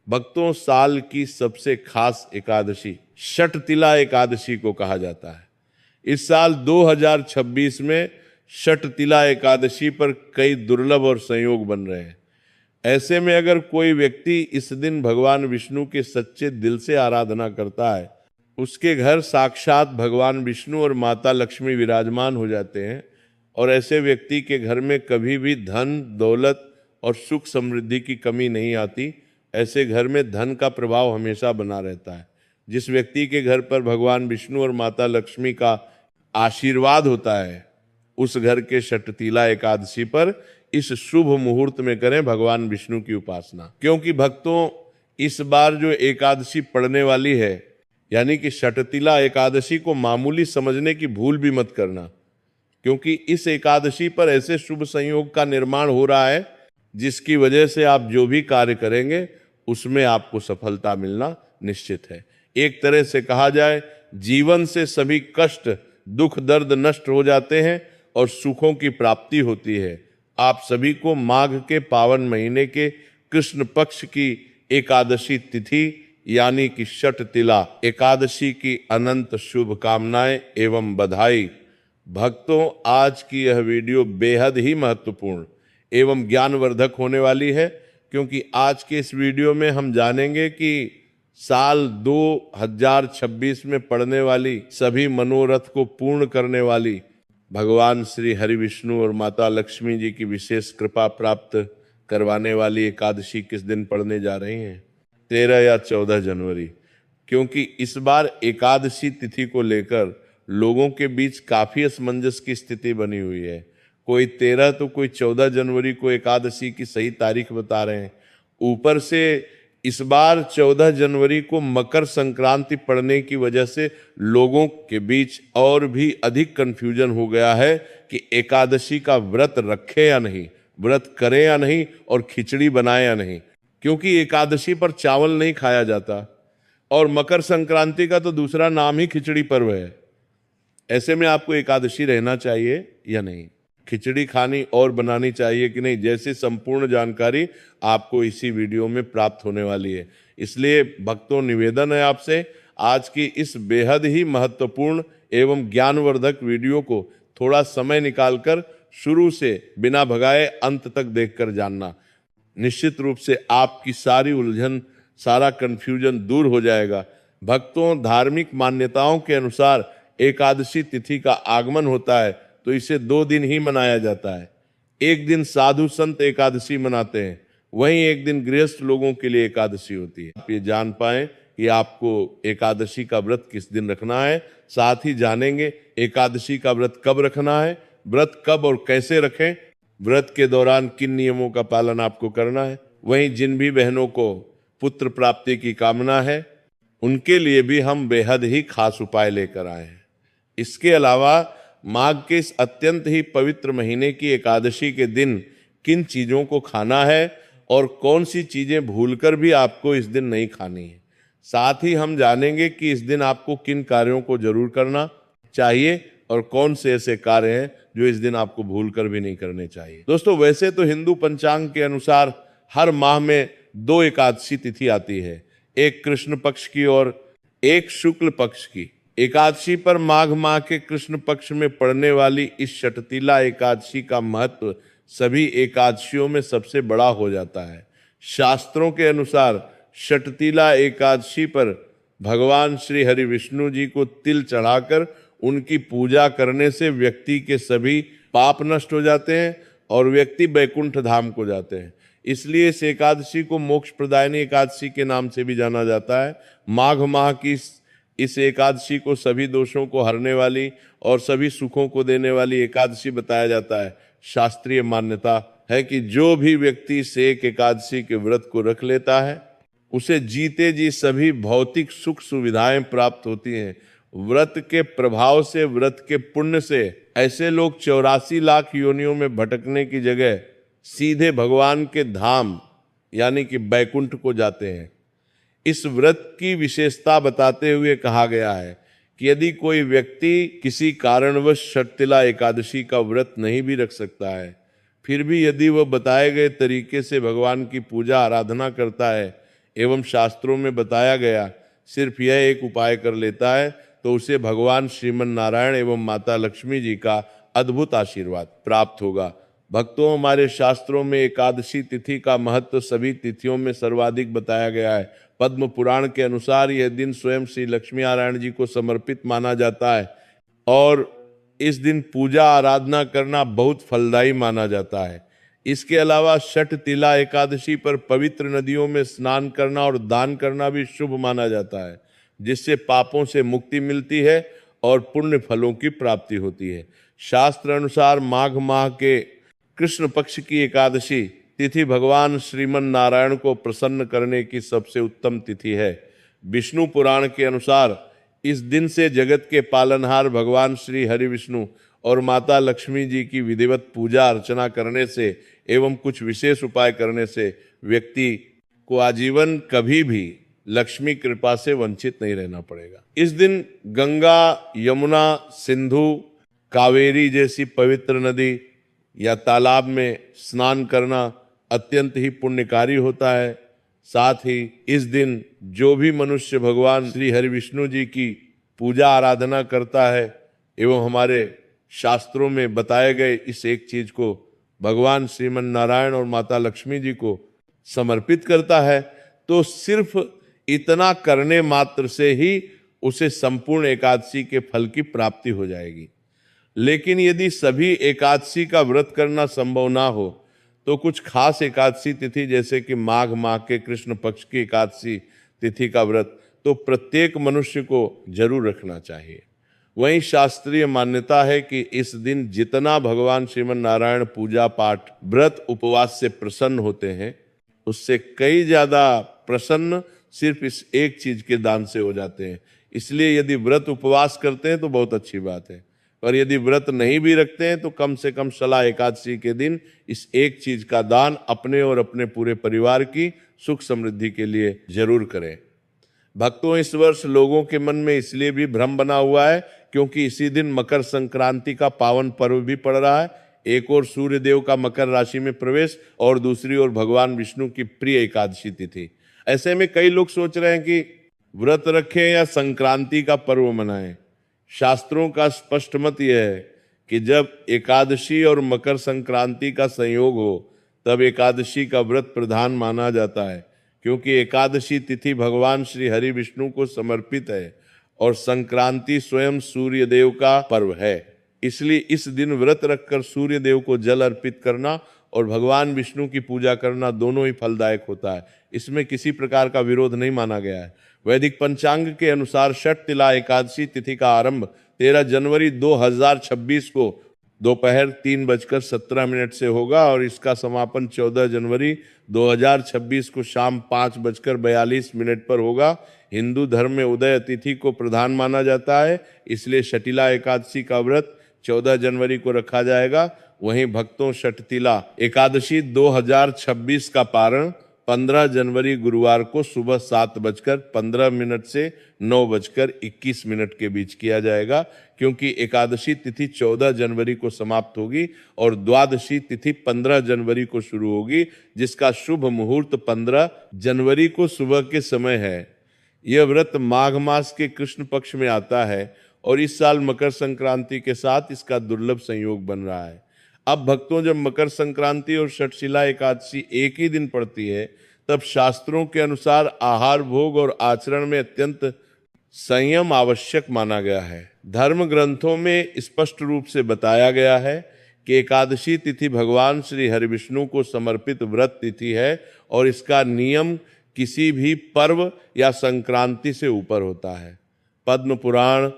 भक्तों, साल की सबसे खास एकादशी षटतिला एकादशी को कहा जाता है। इस साल 2026 में षटतिला एकादशी पर कई दुर्लभ और संयोग बन रहे हैं। ऐसे में अगर कोई व्यक्ति इस दिन भगवान विष्णु के सच्चे दिल से आराधना करता है, उसके घर साक्षात भगवान विष्णु और माता लक्ष्मी विराजमान हो जाते हैं और ऐसे व्यक्ति के घर में कभी भी धन, दौलत और सुख समृद्धि की कमी नहीं आती। ऐसे घर में धन का प्रभाव हमेशा बना रहता है। जिस व्यक्ति के घर पर भगवान विष्णु और माता लक्ष्मी का आशीर्वाद होता है, उस घर के षटतिला एकादशी पर इस शुभ मुहूर्त में करें भगवान विष्णु की उपासना। क्योंकि भक्तों, इस बार जो एकादशी पड़ने वाली है, यानी कि षटतिला एकादशी को मामूली समझने की भूल भी मत करना, क्योंकि इस एकादशी पर ऐसे शुभ संयोग का निर्माण हो रहा है जिसकी वजह से आप जो भी कार्य करेंगे उसमें आपको सफलता मिलना निश्चित है। एक तरह से कहा जाए, जीवन से सभी कष्ट, दुख, दर्द नष्ट हो जाते हैं और सुखों की प्राप्ति होती है। आप सभी को माघ के पावन महीने के कृष्ण पक्ष की एकादशी तिथि यानी कि षटतिला एकादशी की अनंत शुभकामनाएं एवं बधाई। भक्तों, आज की यह वीडियो बेहद ही महत्वपूर्ण एवं ज्ञानवर्धक होने वाली है, क्योंकि आज के इस वीडियो में हम जानेंगे कि साल 2026 में पड़ने वाली सभी मनोरथ को पूर्ण करने वाली भगवान श्री हरि विष्णु और माता लक्ष्मी जी की विशेष कृपा प्राप्त करवाने वाली एकादशी किस दिन पड़ने जा रही हैं, 13 या 14 जनवरी। क्योंकि इस बार एकादशी तिथि को लेकर लोगों के बीच काफी असमंजस की स्थिति बनी हुई है। कोई 13 तो कोई 14 जनवरी को एकादशी की सही तारीख बता रहे हैं। ऊपर से इस बार 14 जनवरी को मकर संक्रांति पड़ने की वजह से लोगों के बीच और भी अधिक कंफ्यूजन हो गया है कि एकादशी का व्रत रखें या नहीं, व्रत करें या नहीं और खिचड़ी बनाएं या नहीं। क्योंकि एकादशी पर चावल नहीं खाया जाता और मकर संक्रांति का तो दूसरा नाम ही खिचड़ी पर्व है। ऐसे में आपको एकादशी रहना चाहिए या नहीं, खिचड़ी खानी और बनानी चाहिए कि नहीं, जैसी संपूर्ण जानकारी आपको इसी वीडियो में प्राप्त होने वाली है। इसलिए भक्तों, निवेदन है आपसे, आज की इस बेहद ही महत्वपूर्ण एवं ज्ञानवर्धक वीडियो को थोड़ा समय निकालकर शुरू से बिना भगाए अंत तक देखकर जानना। निश्चित रूप से आपकी सारी उलझन, सारा कंफ्यूजन दूर हो जाएगा। भक्तों, धार्मिक मान्यताओं के अनुसार एकादशी तिथि का आगमन होता है तो इसे 2 दिन ही मनाया जाता है। एक दिन साधु संत एकादशी मनाते हैं, वहीं एक दिन गृहस्थ लोगों के लिए एकादशी होती है। आप ये जान पाएं कि आपको एकादशी का व्रत किस दिन रखना है, साथ ही जानेंगे एकादशी का व्रत कब रखना है, व्रत कब और कैसे रखें, व्रत के दौरान किन नियमों का पालन आपको करना है। वहीं जिन भी बहनों को पुत्र प्राप्ति की कामना है, उनके लिए भी हम बेहद ही खास उपाय लेकर आए हैं। इसके अलावा माघ के इस अत्यंत ही पवित्र महीने की एकादशी के दिन किन चीज़ों को खाना है और कौन सी चीज़ें भूलकर भी आपको इस दिन नहीं खानी है। साथ ही हम जानेंगे कि इस दिन आपको किन कार्यों को जरूर करना चाहिए और कौन से ऐसे कार्य हैं जो इस दिन आपको भूलकर भी नहीं करने चाहिए। दोस्तों, वैसे तो हिंदू पंचांग के अनुसार हर माह में 2 एकादशी तिथि आती है, एक कृष्ण पक्ष की और एक शुक्ल पक्ष की। एकादशी पर माघ माह के कृष्ण पक्ष में पड़ने वाली इस षटतिला एकादशी का महत्व सभी एकादशियों में सबसे बड़ा हो जाता है। शास्त्रों के अनुसार षटतिला एकादशी पर भगवान श्री हरि विष्णु जी को तिल चढ़ाकर उनकी पूजा करने से व्यक्ति के सभी पाप नष्ट हो जाते हैं और व्यक्ति वैकुंठ धाम को जाते हैं। इसलिए इस एकादशी को मोक्ष प्रदायिनी एकादशी के नाम से भी जाना जाता है। माघ माह की इस एकादशी को सभी दोषों को हरने वाली और सभी सुखों को देने वाली एकादशी बताया जाता है। शास्त्रीय मान्यता है कि जो भी व्यक्ति इस एक एकादशी के व्रत को रख लेता है, उसे जीते जी सभी भौतिक सुख सुविधाएं प्राप्त होती हैं। व्रत के प्रभाव से, व्रत के पुण्य से ऐसे लोग 84 लाख योनियों में भटकने की जगह सीधे भगवान के धाम यानी कि बैकुंठ को जाते हैं। इस व्रत की विशेषता बताते हुए कहा गया है कि यदि कोई व्यक्ति किसी कारणवश षटतिला एकादशी का व्रत नहीं भी रख सकता है, फिर भी यदि वह बताए गए तरीके से भगवान की पूजा आराधना करता है, एवं शास्त्रों में बताया गया सिर्फ यह एक उपाय कर लेता है तो उसे भगवान श्रीमन नारायण एवं माता लक्ष्मी जी का अद्भुत आशीर्वाद प्राप्त होगा। भक्तों, हमारे शास्त्रों में एकादशी तिथि का महत्व सभी तिथियों में सर्वाधिक बताया गया है। पद्म पुराण के अनुसार यह दिन स्वयं श्री लक्ष्मी नारायण जी को समर्पित माना जाता है और इस दिन पूजा आराधना करना बहुत फलदायी माना जाता है। इसके अलावा छठ तिला एकादशी पर पवित्र नदियों में स्नान करना और दान करना भी शुभ माना जाता है, जिससे पापों से मुक्ति मिलती है और पुण्य फलों की प्राप्ति होती है। शास्त्र अनुसार माघ माह के कृष्ण पक्ष की एकादशी तिथि भगवान श्रीमन नारायण को प्रसन्न करने की सबसे उत्तम तिथि है। विष्णु पुराण के अनुसार इस दिन से जगत के पालनहार भगवान श्री हरि विष्णु और माता लक्ष्मी जी की विधिवत पूजा अर्चना करने से एवं कुछ विशेष उपाय करने से व्यक्ति को आजीवन कभी भी लक्ष्मी कृपा से वंचित नहीं रहना पड़ेगा। इस दिन गंगा, यमुना, सिंधु, कावेरी जैसी पवित्र नदी या तालाब में स्नान करना अत्यंत ही पुण्यकारी होता है। साथ ही इस दिन जो भी मनुष्य भगवान श्री हरि विष्णु जी की पूजा आराधना करता है एवं हमारे शास्त्रों में बताए गए इस एक चीज को भगवान श्रीमन नारायण और माता लक्ष्मी जी को समर्पित करता है, तो सिर्फ इतना करने मात्र से ही उसे संपूर्ण एकादशी के फल की प्राप्ति हो जाएगी। लेकिन यदि सभी एकादशी का व्रत करना संभव ना हो तो कुछ खास एकादशी तिथि जैसे कि माघ माह के कृष्ण पक्ष की एकादशी तिथि का व्रत तो प्रत्येक मनुष्य को जरूर रखना चाहिए। वहीं शास्त्रीय मान्यता है कि इस दिन जितना भगवान श्रीमन नारायण पूजा पाठ व्रत उपवास से प्रसन्न होते हैं उससे कई ज्यादा प्रसन्न सिर्फ इस एक चीज के दान से हो जाते हैं। इसलिए यदि व्रत उपवास करते हैं तो बहुत अच्छी बात है, और यदि व्रत नहीं भी रखते हैं तो कम से कम शला एकादशी के दिन इस एक चीज का दान अपने और अपने पूरे परिवार की सुख समृद्धि के लिए जरूर करें। भक्तों, इस वर्ष लोगों के मन में इसलिए भी भ्रम बना हुआ है क्योंकि इसी दिन मकर संक्रांति का पावन पर्व भी पड़ रहा है। एक और सूर्य देव का मकर राशि में प्रवेश और दूसरी ओर भगवान विष्णु की प्रिय एकादशी तिथि। ऐसे में कई लोग सोच रहे हैं कि व्रत रखें या संक्रांति का पर्व मनाएं। शास्त्रों का स्पष्ट मत यह है कि जब एकादशी और मकर संक्रांति का संयोग हो तब एकादशी का व्रत प्रधान माना जाता है, क्योंकि एकादशी तिथि भगवान श्री हरि विष्णु को समर्पित है और संक्रांति स्वयं सूर्य देव का पर्व है। इसलिए इस दिन व्रत रखकर सूर्य देव को जल अर्पित करना और भगवान विष्णु की पूजा करना दोनों ही फलदायक होता है। इसमें किसी प्रकार का विरोध नहीं माना गया है। वैदिक पंचांग के अनुसार छठ तिला एकादशी तिथि का आरंभ 13 जनवरी 2026 को दोपहर 3:17 से होगा और इसका समापन 14 जनवरी 2026 को शाम 5:42 पर होगा। हिंदू धर्म में उदय तिथि को प्रधान माना जाता है, इसलिए शटिला एकादशी का व्रत 14 जनवरी को रखा जाएगा। वहीं भक्तों, शटतिला एकादशी 2026 का पारण 15 जनवरी गुरुवार को सुबह 7:15 से 9:21 के बीच किया जाएगा, क्योंकि एकादशी तिथि 14 जनवरी को समाप्त होगी और द्वादशी तिथि 15 जनवरी को शुरू होगी, जिसका शुभ मुहूर्त 15 जनवरी को सुबह के समय है। यह व्रत माघ मास के कृष्ण पक्ष में आता है और इस साल मकर संक्रांति के साथ इसका दुर्लभ संयोग बन रहा है। अब भक्तों, जब मकर संक्रांति और शटशिला एकादशी एक ही दिन पड़ती है तब शास्त्रों के अनुसार आहार भोग और आचरण में अत्यंत संयम आवश्यक माना गया है। धर्म ग्रंथों में स्पष्ट रूप से बताया गया है कि एकादशी तिथि भगवान श्री हरि विष्णु को समर्पित व्रत तिथि है और इसका नियम किसी भी पर्व या संक्रांति से ऊपर होता है। पद्म पुराण,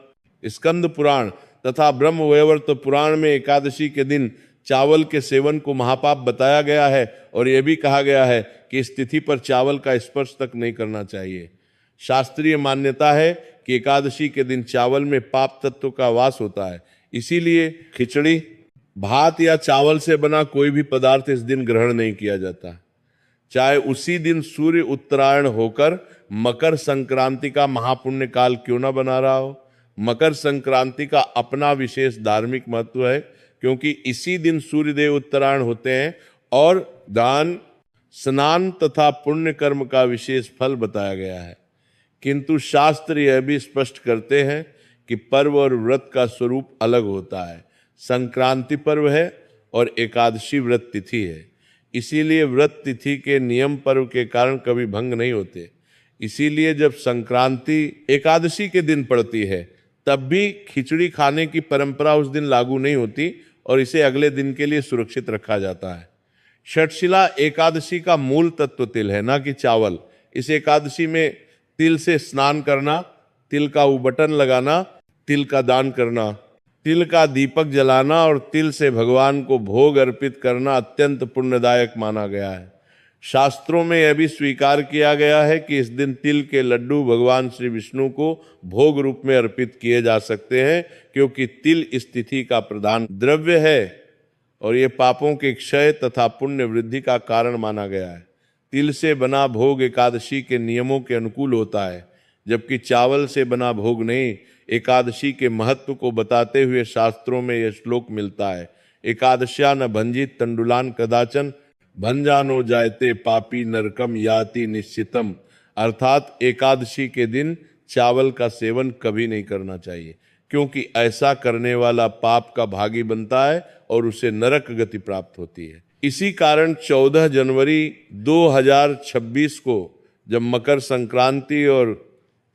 स्कंद पुराण तथा ब्रह्म वैवर्त पुराण में एकादशी के दिन चावल के सेवन को महापाप बताया गया है और यह भी कहा गया है कि इस तिथि पर चावल का स्पर्श तक नहीं करना चाहिए। शास्त्रीय मान्यता है कि एकादशी के दिन चावल में पाप तत्व का वास होता है, इसीलिए खिचड़ी, भात या चावल से बना कोई भी पदार्थ इस दिन ग्रहण नहीं किया जाता। चाहे उसी दिन सूर्य उत्तरायण होकर मकर संक्रांति का महापुण्य काल क्यों न बना रहा हो। मकर संक्रांति का अपना विशेष धार्मिक महत्व है, क्योंकि इसी दिन सूर्यदेव उत्तरायण होते हैं और दान, स्नान तथा पुण्य कर्म का विशेष फल बताया गया है, किंतु शास्त्र यह भी स्पष्ट करते हैं कि पर्व और व्रत का स्वरूप अलग होता है। संक्रांति पर्व है और एकादशी व्रत तिथि है। इसीलिए व्रत तिथि के नियम पर्व के कारण कभी भंग नहीं होते। इसीलिए जब संक्रांति एकादशी के दिन पड़ती है तब भी खिचड़ी खाने की परंपरा उस दिन लागू नहीं होती और इसे अगले दिन के लिए सुरक्षित रखा जाता है। षटशिला एकादशी का मूल तत्व तिल है, ना कि चावल। इस एकादशी में तिल से स्नान करना, तिल का उबटन लगाना, तिल का दान करना, तिल का दीपक जलाना और तिल से भगवान को भोग अर्पित करना अत्यंत पुण्यदायक माना गया है। शास्त्रों में यह भी स्वीकार किया गया है कि इस दिन तिल के लड्डू भगवान श्री विष्णु को भोग रूप में अर्पित किए जा सकते हैं, क्योंकि तिल इस तिथि का प्रधान द्रव्य है और ये पापों के क्षय तथा पुण्य वृद्धि का कारण माना गया है। तिल से बना भोग एकादशी के नियमों के अनुकूल होता है, जबकि चावल से बना भोग नहीं। एकादशी के महत्व को बताते हुए शास्त्रों में यह श्लोक मिलता है, एकादश्या न भंजित तंडुलान कदाचन भंजानो जायते पापी नरकम याति निश्चितम। अर्थात एकादशी के दिन चावल का सेवन कभी नहीं करना चाहिए, क्योंकि ऐसा करने वाला पाप का भागी बनता है और उसे नरक गति प्राप्त होती है। इसी कारण 14 जनवरी 2026 को जब मकर संक्रांति और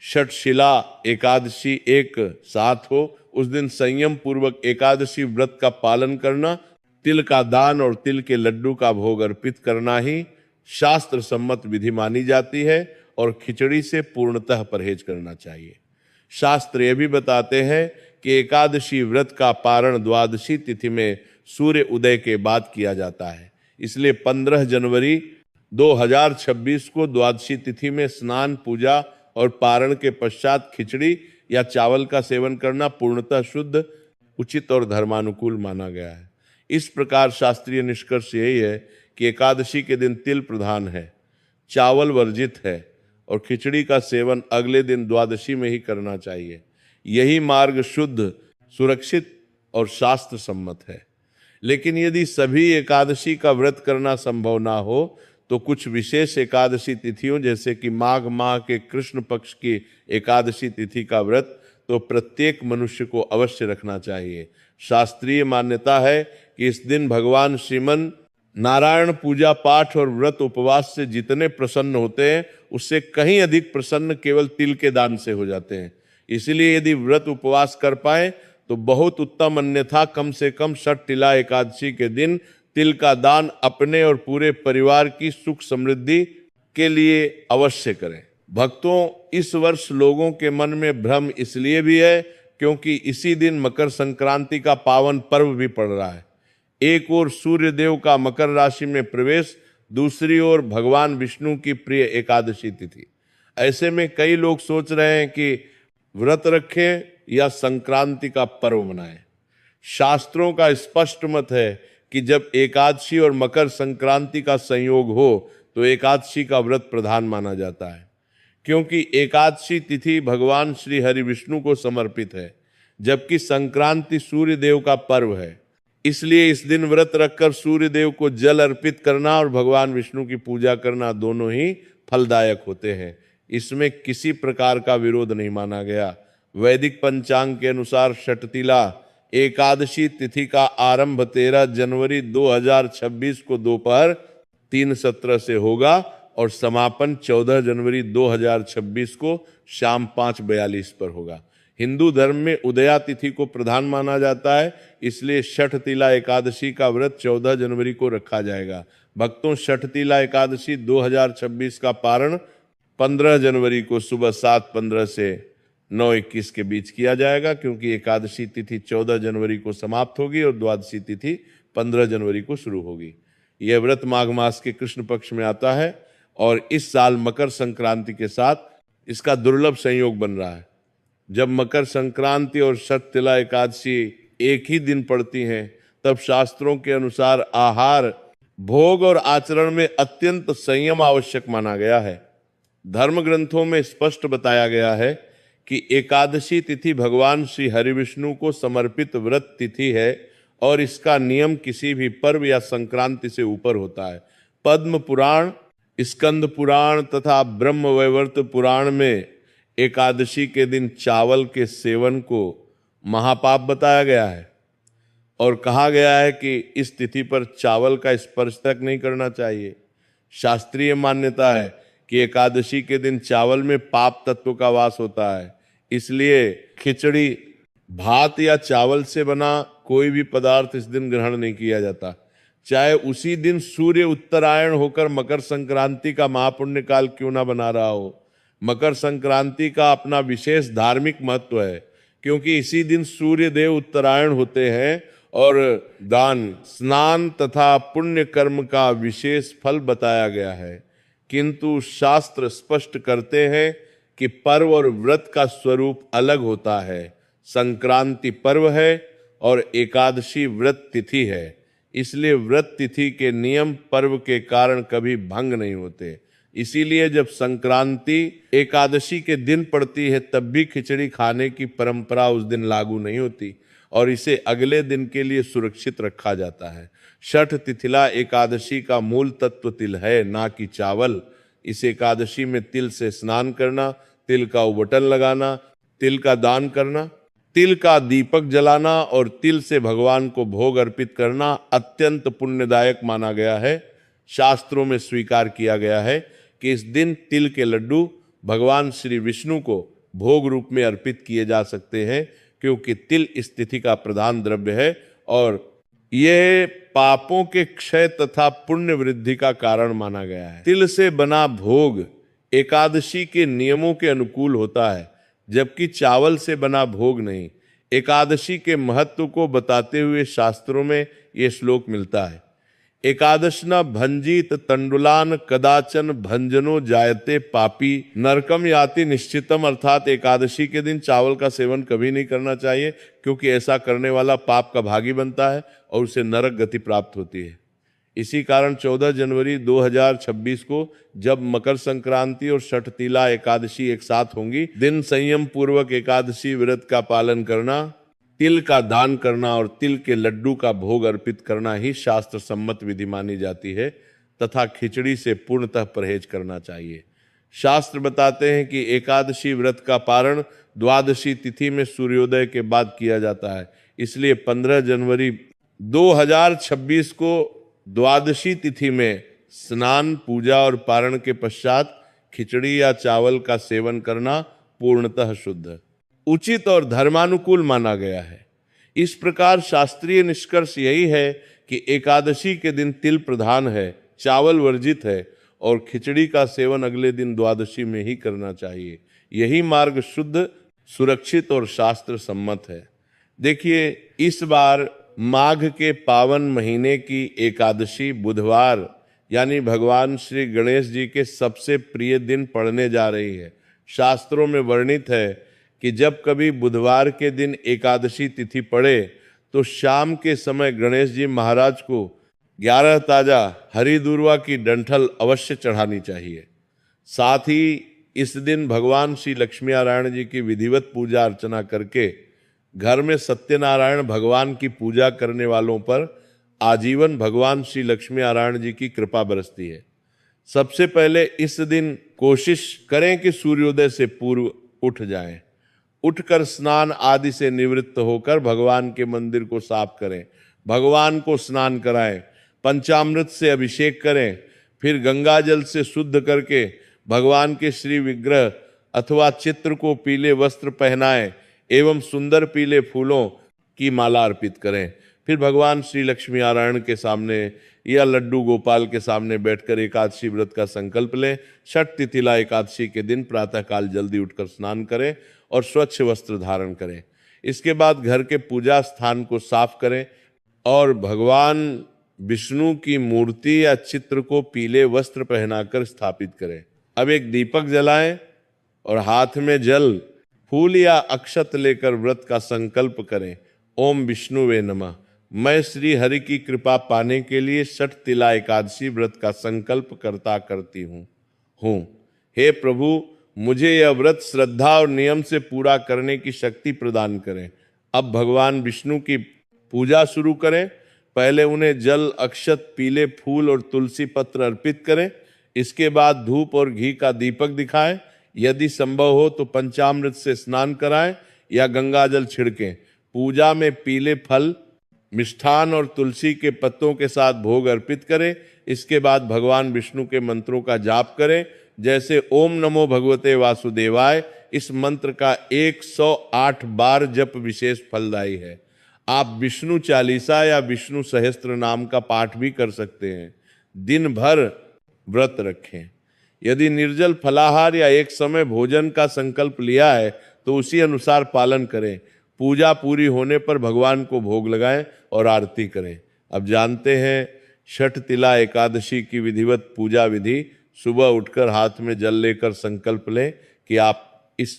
षटशिला एकादशी एक साथ हो, उस दिन संयम पूर्वक एकादशी व्रत का पालन करना, तिल का दान और तिल के लड्डू का भोग अर्पित करना ही शास्त्र सम्मत विधि मानी जाती है और खिचड़ी से पूर्णतः परहेज करना चाहिए। शास्त्र ये भी बताते हैं कि एकादशी व्रत का पारण द्वादशी तिथि में सूर्य उदय के बाद किया जाता है। इसलिए 15 जनवरी 2026 को द्वादशी तिथि में स्नान, पूजा और पारण के पश्चात खिचड़ी या चावल का सेवन करना पूर्णतः शुद्ध, उचित और धर्मानुकूल माना गया है। इस प्रकार शास्त्रीय निष्कर्ष यही है कि एकादशी के दिन तिल प्रधान है, चावल वर्जित है और खिचड़ी का सेवन अगले दिन द्वादशी में ही करना चाहिए। यही मार्ग शुद्ध, सुरक्षित और शास्त्र सम्मत है। लेकिन यदि सभी एकादशी का व्रत करना संभव ना हो तो कुछ विशेष एकादशी तिथियों जैसे कि माघ माह के कृष्ण पक्ष की एकादशी तिथि का व्रत तो प्रत्येक मनुष्य को अवश्य रखना चाहिए। शास्त्रीय मान्यता है कि इस दिन भगवान श्रीमन नारायण पूजा पाठ और व्रत उपवास से जितने प्रसन्न होते हैं उससे कहीं अधिक प्रसन्न केवल तिल के दान से हो जाते हैं। इसलिए यदि व्रत उपवास कर पाए तो बहुत उत्तम, अन्यथा कम से कम षटतिला एकादशी के दिन तिल का दान अपने और पूरे परिवार की सुख समृद्धि के लिए अवश्य करें। भक्तों, इस वर्ष लोगों के मन में भ्रम इसलिए भी है क्योंकि इसी दिन मकर संक्रांति का पावन पर्व भी पड़ रहा है। एक ओर सूर्य देव का मकर राशि में प्रवेश, दूसरी ओर भगवान विष्णु की प्रिय एकादशी तिथि। ऐसे में कई लोग सोच रहे हैं कि व्रत रखें या संक्रांति का पर्व मनाएं। शास्त्रों का स्पष्ट मत है कि जब एकादशी और मकर संक्रांति का संयोग हो तो एकादशी का व्रत प्रधान माना जाता है, क्योंकि एकादशी तिथि भगवान श्री हरि विष्णु को समर्पित है, जबकि संक्रांति सूर्य देव का पर्व है। इसलिए इस दिन व्रत रखकर सूर्य देव को जल अर्पित करना और भगवान विष्णु की पूजा करना दोनों ही फलदायक होते हैं। इसमें किसी प्रकार का विरोध नहीं माना गया। वैदिक पंचांग के अनुसार षटतिला एकादशी तिथि का आरंभ 13 जनवरी 2026 को दोपहर 3:17 से होगा और समापन 14 जनवरी 2026 को शाम 5:42 पर होगा। हिंदू धर्म में उदया तिथि को प्रधान माना जाता है, इसलिए षटतिला एकादशी का व्रत 14 जनवरी को रखा जाएगा। भक्तों, षटतिला एकादशी 2026 का पारण 15 जनवरी को सुबह 7:15 से 9:21 के बीच किया जाएगा, क्योंकि एकादशी तिथि 14 जनवरी को समाप्त होगी और द्वादशी तिथि 15 जनवरी को शुरू होगी। यह व्रत माघ मास के कृष्ण पक्ष में आता है और इस साल मकर संक्रांति के साथ इसका दुर्लभ संयोग बन रहा है। जब मकर संक्रांति और षटतिला एकादशी एक ही दिन पड़ती हैं, तब शास्त्रों के अनुसार आहार, भोग और आचरण में अत्यंत संयम आवश्यक माना गया है। धर्म ग्रंथों में स्पष्ट बताया गया है कि एकादशी तिथि भगवान श्री हरिविष्णु को समर्पित व्रत तिथि है और इसका नियम किसी भी पर्व या संक्रांति से ऊपर होता है। पद्म पुराण, स्कंद पुराण तथा ब्रह्म वैवर्त पुराण में एकादशी के दिन चावल के सेवन को महापाप बताया गया है और कहा गया है कि इस तिथि पर चावल का स्पर्श तक नहीं करना चाहिए। शास्त्रीय मान्यता है कि एकादशी के दिन चावल में पाप तत्व का वास होता है, इसलिए खिचड़ी, भात या चावल से बना कोई भी पदार्थ इस दिन ग्रहण नहीं किया जाता। चाहे उसी दिन सूर्य उत्तरायण होकर मकर संक्रांति का महापुण्य काल क्यों ना बना रहा हो। मकर संक्रांति का अपना विशेष धार्मिक महत्व है, क्योंकि इसी दिन सूर्य देव उत्तरायण होते हैं और दान, स्नान तथा पुण्य कर्म का विशेष फल बताया गया है। किंतु शास्त्र स्पष्ट करते हैं कि पर्व और व्रत का स्वरूप अलग होता है। संक्रांति पर्व है और एकादशी व्रत तिथि है, इसलिए व्रत तिथि के नियम पर्व के कारण कभी भंग नहीं होते। इसीलिए जब संक्रांति एकादशी के दिन पड़ती है तब भी खिचड़ी खाने की परंपरा उस दिन लागू नहीं होती और इसे अगले दिन के लिए सुरक्षित रखा जाता है। छठ तिथिला एकादशी का मूल तत्व तिल है, ना कि चावल। इस एकादशी में तिल से स्नान करना, तिल का उबटन लगाना, तिल का दान करना, तिल का दीपक जलाना और तिल से भगवान को भोग अर्पित करना अत्यंत पुण्यदायक माना गया है। शास्त्रों में स्वीकार किया गया है कि इस दिन तिल के लड्डू भगवान श्री विष्णु को भोग रूप में अर्पित किए जा सकते हैं, क्योंकि तिल इस तिथि का प्रधान द्रव्य है और यह पापों के क्षय तथा पुण्य वृद्धि का कारण माना गया है। तिल से बना भोग एकादशी के नियमों के अनुकूल होता है, जबकि चावल से बना भोग नहीं। एकादशी के महत्व को बताते हुए शास्त्रों में यह श्लोक मिलता है, एकादशना भंजित तंडुलान कदाचन भंजनो जायते पापी नरकम याति निश्चितम। अर्थात एकादशी के दिन चावल का सेवन कभी नहीं करना चाहिए, क्योंकि ऐसा करने वाला पाप का भागी बनता है और उसे नरक गति प्राप्त होती है। इसी कारण 14 जनवरी 2026 को जब मकर संक्रांति और छठ तिला एकादशी एक साथ होंगी, दिन संयम पूर्वक एकादशी व्रत का पालन करना, तिल का दान करना और तिल के लड्डू का भोग अर्पित करना ही शास्त्र सम्मत विधि मानी जाती है तथा खिचड़ी से पूर्णतः परहेज करना चाहिए। शास्त्र बताते हैं कि एकादशी व्रत का पारण द्वादशी तिथि में सूर्योदय के बाद किया जाता है, इसलिए 15 जनवरी 2026 को द्वादशी तिथि में स्नान, पूजा और पारण के पश्चात खिचड़ी या चावल का सेवन करना पूर्णतः शुद्ध, उचित और धर्मानुकूल माना गया है। इस प्रकार शास्त्रीय निष्कर्ष यही है कि एकादशी के दिन तिल प्रधान है, चावल वर्जित है और खिचड़ी का सेवन अगले दिन द्वादशी में ही करना चाहिए। यही मार्ग शुद्ध, सुरक्षित और शास्त्र सम्मत है। देखिए, इस बार माघ के पावन महीने की एकादशी बुधवार यानी भगवान श्री गणेश जी के सबसे प्रिय दिन पड़ने जा रही है। शास्त्रों में वर्णित है कि जब कभी बुधवार के दिन एकादशी तिथि पड़े तो शाम के समय गणेश जी महाराज को 11 ताजा हरी दूर्वा की डंठल अवश्य चढ़ानी चाहिए। साथ ही इस दिन भगवान श्री लक्ष्मी नारायण जी की विधिवत पूजा अर्चना करके घर में सत्यनारायण भगवान की पूजा करने वालों पर आजीवन भगवान श्री लक्ष्मी नारायण जी की कृपा बरसती है। सबसे पहले इस दिन कोशिश करें कि सूर्योदय से पूर्व उठ जाएं। उठकर स्नान आदि से निवृत्त होकर भगवान के मंदिर को साफ करें, भगवान को स्नान कराएं, पंचामृत से अभिषेक करें, फिर गंगा जल से शुद्ध करके भगवान के श्री विग्रह अथवा चित्र को पीले वस्त्र पहनाएं एवं सुंदर पीले फूलों की माला अर्पित करें। फिर भगवान श्री लक्ष्मी नारायण के सामने या लड्डू गोपाल के सामने बैठकर एकादशी व्रत का संकल्प लें। छठ तिथिला एकादशी के दिन प्रातःकाल जल्दी उठकर स्नान करें और स्वच्छ वस्त्र धारण करें। इसके बाद घर के पूजा स्थान को साफ करें और भगवान विष्णु की मूर्ति या चित्र को पीले वस्त्र पहनाकर स्थापित करें। अब एक दीपक जलाएं और हाथ में जल, फूल या अक्षत लेकर व्रत का संकल्प करें। ओम विष्णुवे नमः। मैं श्री हरि की कृपा पाने के लिए छठ तिला एकादशी व्रत का संकल्प करती हूँ। हे प्रभु, मुझे यह व्रत श्रद्धा और नियम से पूरा करने की शक्ति प्रदान करें। अब भगवान विष्णु की पूजा शुरू करें। पहले उन्हें जल, अक्षत, पीले फूल और तुलसी पत्र अर्पित करें। इसके बाद धूप और घी का दीपक दिखाएं। यदि संभव हो तो पंचामृत से स्नान कराएं या गंगा जल छिड़कें। पूजा में पीले फल, मिष्ठान और तुलसी के पत्तों के साथ भोग अर्पित करें। इसके बाद भगवान विष्णु के मंत्रों का जाप करें, जैसे ओम नमो भगवते वासुदेवाय। इस मंत्र का 108 बार जप विशेष फलदायी है। आप विष्णु चालीसा या विष्णु सहस्त्र नाम का पाठ भी कर सकते हैं। दिन भर व्रत रखें। यदि निर्जल फलाहार या एक समय भोजन का संकल्प लिया है तो उसी अनुसार पालन करें। पूजा पूरी होने पर भगवान को भोग लगाएं और आरती करें। अब जानते हैं छठ तिला एकादशी की विधिवत पूजा विधि। सुबह उठकर हाथ में जल लेकर संकल्प लें कि आप इस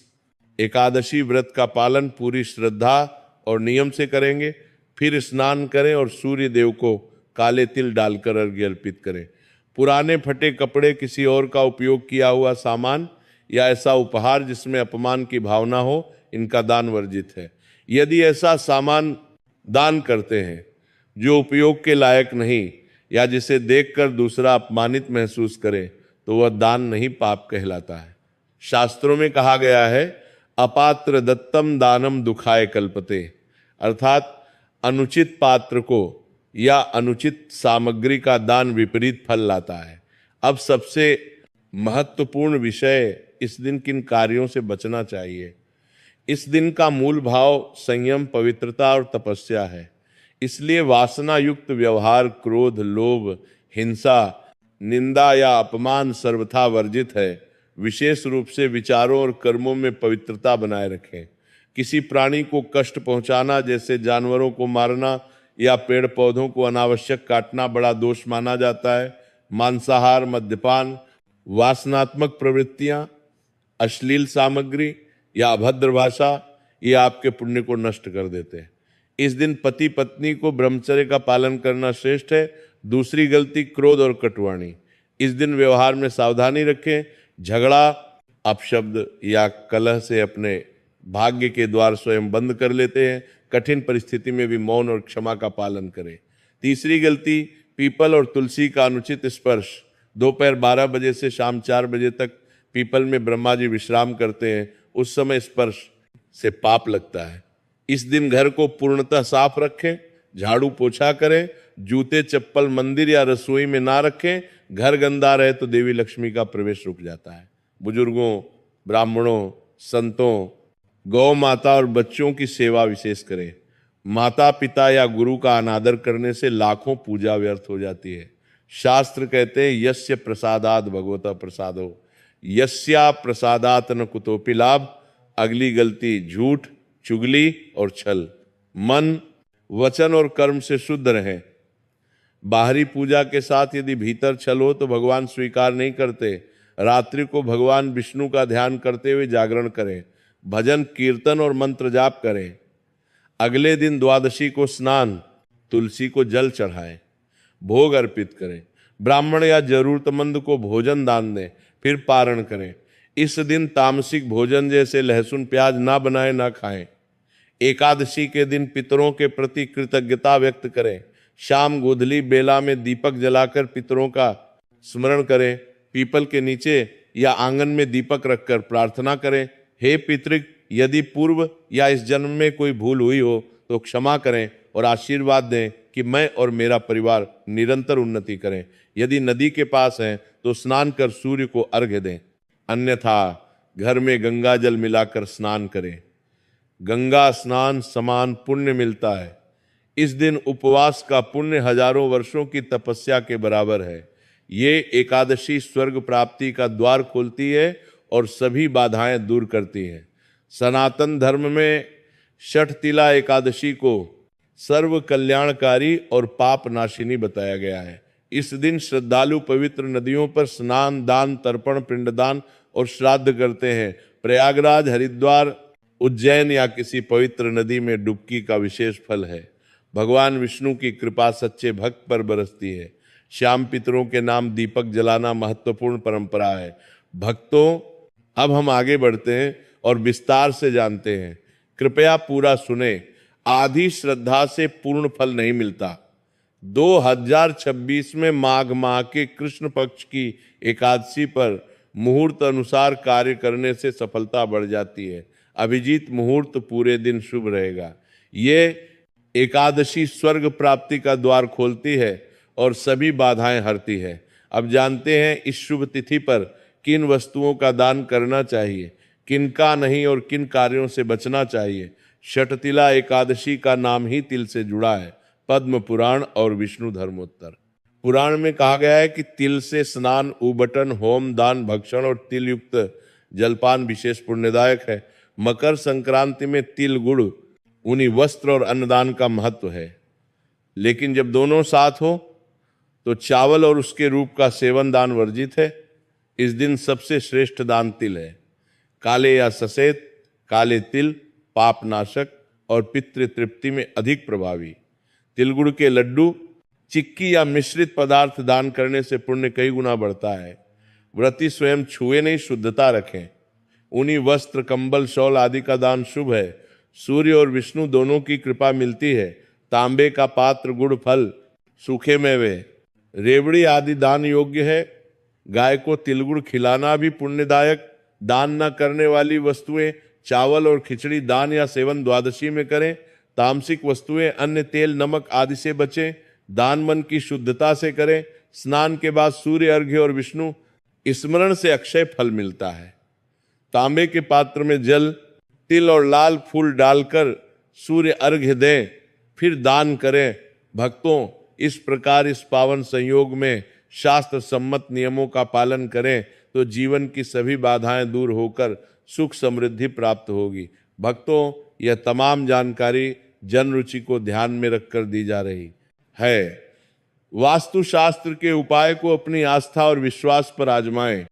एकादशी व्रत का पालन पूरी श्रद्धा और नियम से करेंगे। फिर स्नान करें और सूर्य देव को काले तिल डालकर अर्घ्य अर्पित करें। पुराने फटे कपड़े, किसी और का उपयोग किया हुआ सामान या ऐसा उपहार जिसमें अपमान की भावना हो, इनका दान वर्जित है। यदि ऐसा सामान दान करते हैं जो उपयोग के लायक नहीं या जिसे देखकर दूसरा अपमानित महसूस करे तो वह दान नहीं, पाप कहलाता है। शास्त्रों में कहा गया है, अपात्र दत्तम दानम दुखाय कल्पते, अर्थात अनुचित पात्र को या अनुचित सामग्री का दान विपरीत फल लाता है। अब सबसे महत्वपूर्ण विषय, इस दिन किन कार्यों से बचना चाहिए। इस दिन का मूल भाव संयम, पवित्रता और तपस्या है। इसलिए वासना युक्त व्यवहार, क्रोध, लोभ, हिंसा, निंदा या अपमान सर्वथा वर्जित है। विशेष रूप से विचारों और कर्मों में पवित्रता बनाए रखें। किसी प्राणी को कष्ट पहुंचाना, जैसे जानवरों को मारना या पेड़ पौधों को अनावश्यक काटना, बड़ा दोष माना जाता है। मांसाहार, मद्यपान, वासनात्मक प्रवृत्तियां, अश्लील सामग्री या अभद्र भाषा, ये आपके पुण्य को नष्ट कर देते हैं। इस दिन पति पत्नी को ब्रह्मचर्य का पालन करना श्रेष्ठ है। दूसरी गलती, क्रोध और कटुवाणी। इस दिन व्यवहार में सावधानी रखें। झगड़ा, अपशब्द या कलह से अपने भाग्य के द्वार स्वयं बंद कर लेते हैं। कठिन परिस्थिति में भी मौन और क्षमा का पालन करें। तीसरी गलती, पीपल और तुलसी का अनुचित स्पर्श। दोपहर 12 बजे से शाम 4 बजे तक पीपल में ब्रह्मा जी विश्राम करते हैं। उस समय स्पर्श से पाप लगता है। इस दिन घर को पूर्णतः साफ रखें। झाड़ू पोछा करें। जूते चप्पल मंदिर या रसोई में ना रखें। घर गंदा रहे तो देवी लक्ष्मी का प्रवेश रुक जाता है। बुजुर्गों, ब्राह्मणों, संतों, गौ माता और बच्चों की सेवा विशेष करें। माता पिता या गुरु का अनादर करने से लाखों पूजा व्यर्थ हो जाती है। शास्त्र कहते हैं, यस्य प्रसादात भगवता प्रसादो, यस्या प्रसादात न कुतोपि लाभ। अगली गलती, झूठ, चुगली और छल। मन, वचन और कर्म से शुद्ध रहें। बाहरी पूजा के साथ यदि भीतर छल हो तो भगवान स्वीकार नहीं करते। रात्रि को भगवान विष्णु का ध्यान करते हुए जागरण करें। भजन, कीर्तन और मंत्र जाप करें। अगले दिन द्वादशी को स्नान, तुलसी को जल चढ़ाएं, भोग अर्पित करें। ब्राह्मण या जरूरतमंद को भोजन दान दें, फिर पारण करें। इस दिन तामसिक भोजन जैसे लहसुन प्याज ना बनाएं, ना खाएं। एकादशी के दिन पितरों के प्रति कृतज्ञता व्यक्त करें। शाम गोधली बेला में दीपक जलाकर पितरों का स्मरण करें। पीपल के नीचे या आंगन में दीपक रखकर प्रार्थना करें, हे पितृक, यदि पूर्व या इस जन्म में कोई भूल हुई हो तो क्षमा करें और आशीर्वाद दें कि मैं और मेरा परिवार निरंतर उन्नति करें। यदि नदी के पास हैं तो स्नान कर सूर्य को अर्घ्य दें, अन्यथा घर में गंगा जल मिलाकर स्नान करें। गंगा स्नान समान पुण्य मिलता है। इस दिन उपवास का पुण्य हजारों वर्षों की तपस्या के बराबर है। ये एकादशी स्वर्ग प्राप्ति का द्वार खोलती है और सभी बाधाएं दूर करती है। सनातन धर्म में छठ तिला एकादशी को सर्व कल्याणकारी और पाप नाशिनी बताया गया है। इस दिन श्रद्धालु पवित्र नदियों पर स्नान, दान, तर्पण, पिंडदान और श्राद्ध करते हैं। प्रयागराज, हरिद्वार, उज्जैन या किसी पवित्र नदी में डुबकी का विशेष फल है। भगवान विष्णु की कृपा सच्चे भक्त पर बरसती है। श्याम पितरों के नाम दीपक जलाना महत्वपूर्ण परंपरा है। भक्तों, अब हम आगे बढ़ते हैं और विस्तार से जानते हैं। कृपया पूरा सुने। आधी श्रद्धा से पूर्ण फल नहीं मिलता। 2026 में माघ माह के कृष्ण पक्ष की एकादशी पर मुहूर्त अनुसार कार्य करने से सफलता बढ़ जाती है। अभिजीत मुहूर्त पूरे दिन शुभ रहेगा। ये एकादशी स्वर्ग प्राप्ति का द्वार खोलती है और सभी बाधाएं हरती है। अब जानते हैं इस शुभ तिथि पर किन वस्तुओं का दान करना चाहिए, किन का नहीं और किन कार्यों से बचना चाहिए। षटतिला एकादशी का नाम ही तिल से जुड़ा है। पद्म पुराण और विष्णु धर्मोत्तर पुराण में कहा गया है कि तिल से स्नान, उबटन, होम, दान, भक्षण और तिल युक्त जलपान विशेष पुण्यदायक है। मकर संक्रांति में तिल, गुड़, ऊनी वस्त्र और अन्नदान का महत्व है। लेकिन जब दोनों साथ हो तो चावल और उसके रूप का सेवन दान वर्जित है। इस दिन सबसे श्रेष्ठ दान तिल है। काले या सफेद काले तिल पापनाशक और पितृ तृप्ति में अधिक प्रभावी। तिलगुड़ के लड्डू, चिक्की या मिश्रित पदार्थ दान करने से पुण्य कई गुना बढ़ता है। व्रती स्वयं छुए नहीं, शुद्धता रखें। ऊनी वस्त्र, कंबल, शॉल आदि का दान शुभ है। सूर्य और विष्णु दोनों की कृपा मिलती है। तांबे का पात्र, गुड़, फल, सूखे मेवे, रेवड़ी आदि दान योग्य है। गाय को तिलगुड़ खिलाना भी पुण्यदायक। दान न करने वाली वस्तुएं चावल और खिचड़ी दान या सेवन द्वादशी में करें। तामसिक वस्तुएं, अन्न, तेल, नमक आदि से बचें। दान मन की शुद्धता से करें। स्नान के बाद सूर्य अर्घ्य और विष्णु स्मरण से अक्षय फल मिलता है। तांबे के पात्र में जल, तिल और लाल फूल डालकर सूर्य अर्घ्य दें, फिर दान करें। भक्तों, इस प्रकार इस पावन संयोग में शास्त्र सम्मत नियमों का पालन करें तो जीवन की सभी बाधाएं दूर होकर सुख समृद्धि प्राप्त होगी। भक्तों, यह तमाम जानकारी जन रुचि को ध्यान में रखकर दी जा रही है। वास्तुशास्त्र के उपाय को अपनी आस्था और विश्वास पर आजमाएं।